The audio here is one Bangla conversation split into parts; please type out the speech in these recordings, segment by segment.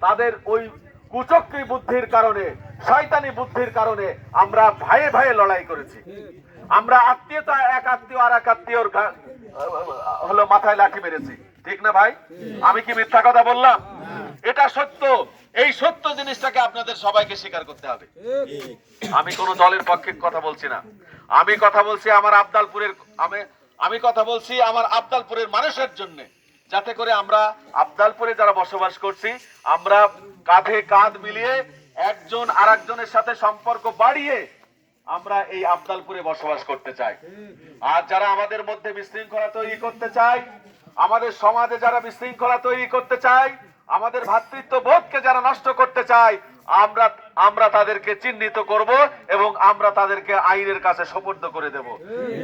তাদের ওই কুচক্রী বুদ্ধির কারণে, শয়তানি বুদ্ধির কারণে আমরা ভাইয়ে ভাইয়ে লড়াই করেছি। আমরা আত্মীয়তা, এক আত্মীয় আর এক আত্মীয়র হলো মাথায় লাঠি মেরেছি, ঠিক না ভাই? আমি কি মিথ্যা কথা বললাম? এটা সত্য। এই সত্য জিনিসটাকে আপনাদের সবাইকে স্বীকার করতে হবে। আমি কোন দলের পক্ষে কথা বলছি না, আমি কথা বলছি আমার আব্দালপুরের, আমি কথা বলছি আমার আব্দালপুরের মানুষের জন্য, যাতে করে আমরা আব্দালপুরে যারা বসবাস করছি আমরা কাঁধে কাঁধ মিলিয়ে একজন আরেকজনের সাথে সম্পর্ক বাড়িয়ে আমরা এই আব্দালপুরে বসবাস করতে চাই। আর যারা আমাদের মধ্যে বিশৃঙ্খলা তৈরি করতে চায়, আমাদের সমাজে যারা বিশৃঙ্খলা তৈরি করতে চায়, আমাদের ভ্রাতৃত্ব বোধকে যারা নষ্ট করতে চায়, আমরা তাদেরকে চিহ্নিত করব এবং আমরা তাদেরকে আইনের কাছে সোপর্দ করে দেব।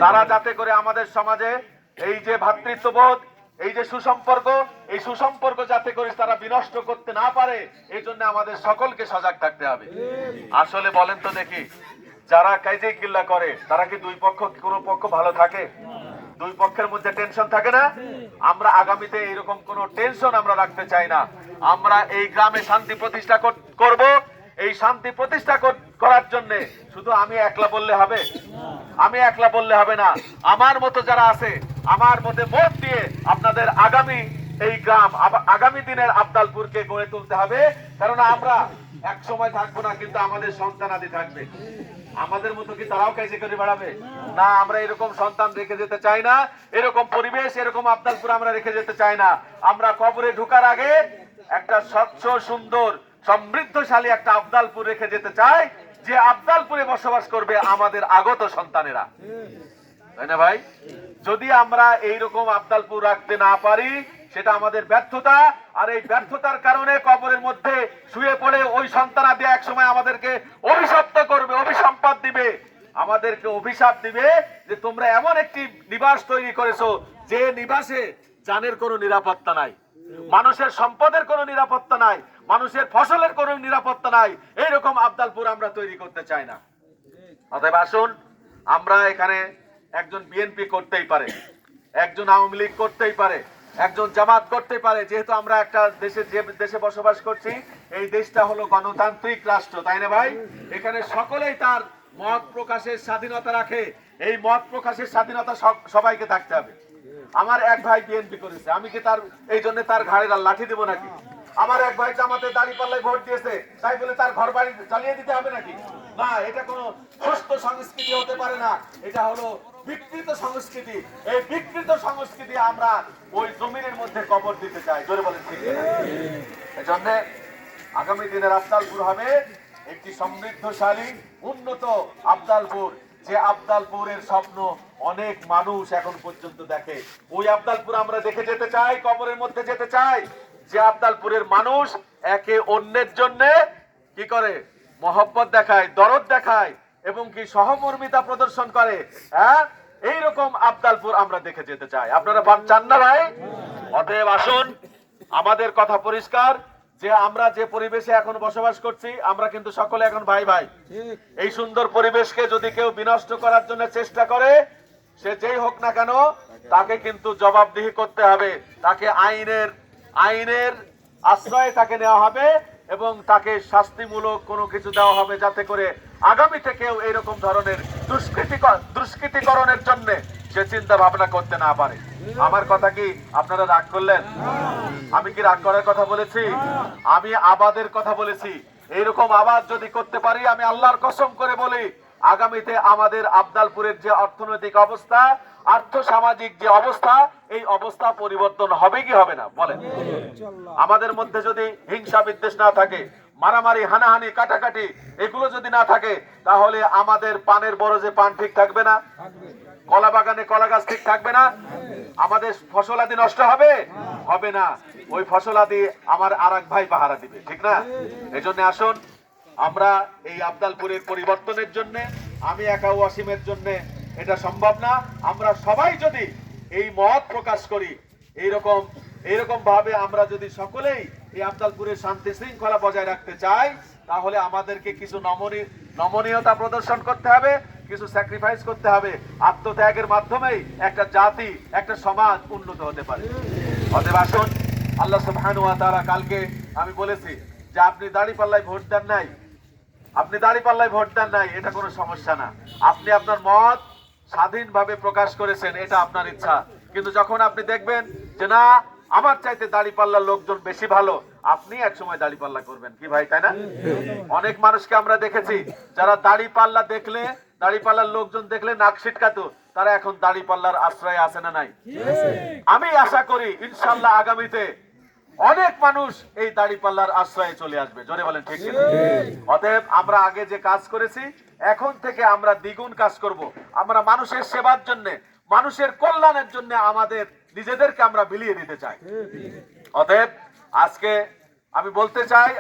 তারা যাতে করে আমাদের সমাজে এই যে ভ্রাতৃত্ববোধ, এই যে সুসম্পর্ক, এই সুসম্পর্ক যাতে করে তারা বিনষ্ট করতে না পারে, এই জন্য আমাদের সকলকে সজাগ থাকতে হবে। আসলে বলেন তো দেখি, যারা কাইজে কিল্লা করে তারা কি দুই পক্ষ, কোন পক্ষ ভালো থাকে? দুই পক্ষের মধ্যে টেনশন থাকে না? আমরা আগামীতে এইরকম কোন টেনশন আমরা রাখতে চাই না। আমরা এই গ্রামে শান্তি প্রতিষ্ঠা করব। এই শান্তি প্রতিষ্ঠা করার জন্য শুধু আমি একলা বললে হবে? আমি একলা বললে হবে না। আমার মতো যারা আছে, আমার মতে ভোট দিয়ে আপনাদের আগামী এই গ্রাম, আগামী দিনের আব্দালপুরকে গড়ে তুলতে হবে। কারণ আমরা এক সময় থাকবো না, কিন্তু আমাদের সন্তানাদি থাকবে। আমাদের মতো কি তারাও কাজে করে বেড়াবে? না, আমরা এরকম সন্তান রেখে যেতে চাই না, এরকম পরিবেশ, এরকম আব্দালপুর আমরা রেখে যেতে চাই না। আমরা কবরে ঢোকার আগে একটা স্বচ্ছ, সুন্দর, সমৃদ্ধশালী একটা আব্দালপুর রেখে যেতে চাই, যে আব্দালপুরে বসবাস করবে আমাদের আগত সন্তানেরা, তাই না ভাই? যদি আমরা এইরকম আব্দালপুর রাখতে না পারি, সেটা আমাদের ব্যর্থতা। আর এই ব্যর্থতার কারণে কবরের মধ্যে শুয়ে পড়ে ওই সন্তানাদি এক সময় আমাদেরকে অভিশপ্ত করবে, অভিসম্পাদ দিবে, আমাদেরকে অভিশাপ দিবে যে তোমরা এমন একটি নিবাস তৈরি করেছো যে নিবাসে জানের কোনো নিরাপত্তা নাই, মানুষের সম্পদের কোনো নিরাপত্তা নাই, মানুষের ফসলের কোনো নিরাপত্তা নাই। এইরকম আব্দালপুর আমরা তৈরি করতে চাই না। অতএব আসুন, আমরা এখানে একজন বিএনপি করতেই পারে, একজন আওয়ামী লীগ করতেই পারে, একজন জামাত করতেই পারে। যেহেতু আমরা একটা দেশে, যে দেশে বসবাস করছি, এই দেশটা হলো গণতান্ত্রিক রাষ্ট্র, তাই না ভাই? এখানে সকলেই তার মত প্রকাশের স্বাধীনতা রাখে। এই মত প্রকাশের স্বাধীনতা সবাইকে থাকতে হবে। আমার এক ভাই বিএনপি করেছে, আমি কি তার এই জন্য তার ঘাড়ে লাঠি দেবো নাকি? আমার এক ভাই জামাতে দাঁড়িপাল্লায় ভোট দিয়েছে, তাই বলে তার ঘর বাড়ি চালিয়ে দিতে হবে নাকি? না, এটা কোনো সুস্থ সংস্কৃতি হতে পারে না। এটা হলো বিকৃত সংস্কৃতি। এই বিকৃত সংস্কৃতি আমরা ওই জমিনের মধ্যে কবর দিতে চাই। জোরে বলেন ঠিক না? এই জন্য আগামী দিনের আব্দালপুর হবে একটি সমৃদ্ধশালী, উন্নত আব্দালপুর। যে আব্দালপুরের স্বপ্ন অনেক মানুষ এখন পর্যন্ত দেখে, ওই আব্দালপুর আমরা দেখে যেতে চাই, কবরের মধ্যে যেতে চাই। যে আব্দালপুরের মানুষ একে অন্যের জন্য কি করে? মহব্বত দেখায়, দরদ দেখায় এবং কি সহমর্মিতা প্রদর্শন করে। হ্যাঁ, এইরকম আব্দালপুর আমরা দেখে যেতে চাই। আপনারা চান না ভাই? অতএব আসুন, আমাদের কথা পরিষ্কার যে আমরা যে পরিবেশে এখন বসবাস করছি, আমরা কিন্তু সকলে এখন ভাই ভাই। এই সুন্দর পরিবেশকে যদি কেউ বিনষ্ট করার জন্য চেষ্টা করে, সে যেই হোক না কেন, তাকে কিন্তু জবাবদিহি করতে হবে। তাকে আইনের আশ্রয়ে তাকে নেওয়া হবে এবং তাকে শাস্তিমূলক কোনো কিছু দেওয়া হবে, যাতে করে আগামীতে কেউ এইরকম ধরনের দুষ্কৃতিকরণের জন্য সে চিন্তা ভাবনা করতে না পারে। আমার কথা কি আপনারা রাগ করলেন? আমি কি রাগ করার কথা বলেছি? আমি আবাদের কথা বলেছি। এইরকম আবাদ যদি করতে পারি, আমি আল্লাহর কসম করে বলি, আগামীতে আমাদের আব্দালপুরের যে অর্থনৈতিক অবস্থা, আর্থ সামাজিক যে অবস্থা, এই অবস্থা পরিবর্তন হবে কি হবে না বলেন? আমাদের মধ্যে যদি হিংসা বিদ্বেষ না থাকে, মারামারি, হানাহানি, কাটাকাটি এগুলো যদি না থাকে, তাহলে আমাদের পানের বরজে পান ঠিক থাকবে না, কলা বাগানে কলা গাছ ঠিক থাকবে না, আমাদের ফসলাদি নষ্ট হবে হবে না। ওই ফসলাদি আমার আর এক ভাই পাহারা দিবে, ঠিক না? এই জন্য আসুন, আমরা এই আব্দালপুরের পরিবর্তনের জন্য, আমি একা ওয়াসিমের জন্য এটা সম্ভব না। আমরা সবাই যদি এই মত প্রকাশ করি, এইরকম ভাবে আমরা যদি সকলেই এই আব্দালপুরের শান্তি শৃঙ্খলা বজায় রাখতে চাই, তাহলে আমাদেরকে কিছু নমনীয়তা প্রদর্শন করতে হবে, কিছু স্যাক্রিফাইস করতে হবে। আত্মত্যাগের মাধ্যমেই একটা জাতি, একটা সমাজ উন্নত হতে পারে। অতএব আসুন, আল্লাহ সুবহানাহু ওয়া তাআলা কালকে আমি বলেছি যে আপনি দাঁড়িপাল্লায় ভোট দেন নাই, আপনি দাঁড়িপাল্লায় ভোট দেন নাই, এটা কোনো সমস্যা না। আপনি আপনার মত স্বাধীনভাবে প্রকাশ করেছেন, এটা আপনার ইচ্ছা। কিন্তু যখন আপনি দেখবেন যে না, আমার চাইতে দাঁড়িপাল্লার লোকজন বেশি ভালো, আপনি একসময় দাঁড়িপাল্লা করবেন, কি ভাই, তাই না? অনেক মানুষকে আমরা দেখেছি যারা দাঁড়িপাল্লা দেখলে, দাঁড়িপাল্লার লোকজন দেখলে নাক সিটকাতো, তারা এখন দাঁড়িপাল্লার আশ্রয়ে আছে না নাই? আমি আশা করি ইনশাল্লাহ আগামীতে অনেক মানুষ এই দাঁড়িপাল্লার আশ্রয়ে চলে আসবে। জোরে বলেন ঠিক কিনা? অতএব আমরা আগে যে কাজ করেছি, এখন থেকে আমরা দ্বিগুণ কাজ করব। আমরা মানুষের সেবার জন্য, মানুষের কল্যাণের জন্য আমাদের নিজেদেরকে আমরা বিলিয়ে দিতে চাই। অতএব আজকে আমি বলতে চাই